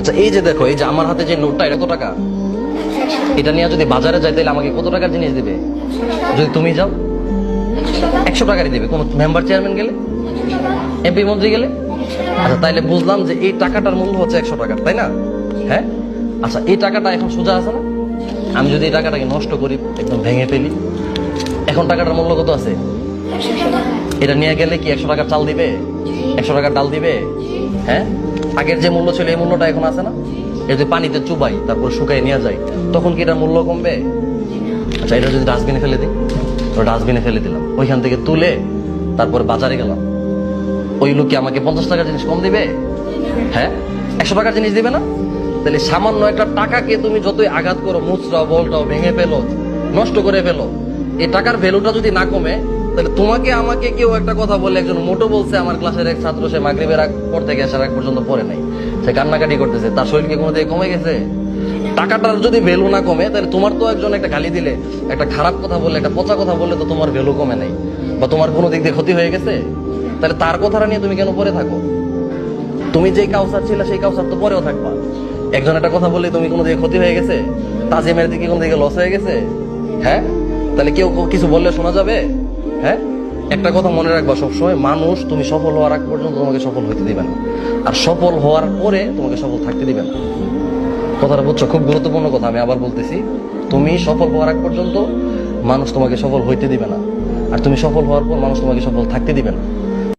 আচ্ছা এই যে দেখো, এই যে আমার হাতে যে নোটটা, এটা কত টাকা? এটা নিয়ে যদি বাজারে যাই তাহলে আমাকে কত টাকার জিনিস দিবে? যদি তুমি যাও 100 টাকারই দিবে। কোন মেম্বার চেয়ারম্যান গেলে, এমপি মন্ত্রী গেলে। আচ্ছা তাইলে বুঝলাম যে এই টাকাটার মূল্য হচ্ছে 100 টাকা, তাই না? হ্যাঁ। আচ্ছা এই টাকাটা এখন সোজা আছে না? আমি যদি এই টাকাটাকে নষ্ট করি, একদম ভেঙে ফেলি, এখন টাকাটার মূল্য কত আছে? এটা নিয়ে গেলে কি 100 টাকার চাল দিবে? 100 টাকার ডাল দিবে? হ্যাঁ। আগের যে মূল্য ছিল এই মূল্যটা এখন আছে না? এটা যদি পানিতে চুবাই তারপর শুকাই নিয়ে যাই, তখন কি এটার মূল্য কমবে? আচ্ছা এটা যদি ডাস্টবিনে ফেলে দিই, তো ডাস্টবিনে ফেলে দিলাম, ওইখান থেকে তুলে তারপর বাজারে গেলাম, ওই লোক কি আমাকে 50 টাকার জিনিস কম দিবে? হ্যাঁ। 100 টাকার জিনিস দিবে না? তাহলে সামান্য একটা টাকাকে তুমি যতই আঘাত করো, মুচড়াও, বলটাও, ভেঙে ফেলো, নষ্ট করে ফেলো, এই টাকার ভ্যালুটা যদি না কমে, তাহলে তোমাকে আমাকে কেউ একটা কথা বলে, একজন মোটো বলছে, আমার ক্লাসের এক ছাত্র, সে মাগরিবের আগ পর থেকে আসার আগ পর্যন্ত পড়ে নাই, সে কান্নাকাটি করতেছে, তার শরীরকে কোনো দিকে কমে গেছে? টাকাটার যদি ভ্যালু না কমে, তাহলে তোমার তো একজন একটা গালি দিলে, একটা খারাপ কথা বললে, একটা পচা কথা বললে তো তোমার ভ্যালু কমে নাই, বা তোমার কোনো দিক দিয়ে ক্ষতি হয়ে গেছে? তাহলে তার কথাটা নিয়ে তুমি কেন পড়ে থাকো? তুমি যেই কাউসার ছিল সেই কাউসার তো পরেও থাকবা। একজন একটা কথা বললে তুমি কোনো দিকে ক্ষতি হয়ে গেছে, তাজিমের দিকে কোনো দিকে লস হয়ে গেছে? হ্যাঁ। তাহলে কেউ কিছু বললে শোনা যাবে? হ্যাঁ। একটা কথা মনে রাখবা সবসময়, মানুষ তুমি সফল হওয়ার আগ পর্যন্ত তোমাকে সফল হইতে দিবে না, আর সফল হওয়ার পরে তোমাকে সফল থাকতে দিবে না। কথাটা বুঝছো? খুব গুরুত্বপূর্ণ কথা, আমি আবার বলতেছি, তুমি সফল হওয়ার আগ পর্যন্ত মানুষ তোমাকে সফল হইতে দিবে না, আর তুমি সফল হওয়ার পর মানুষ তোমাকে সফল থাকতে দিবে না।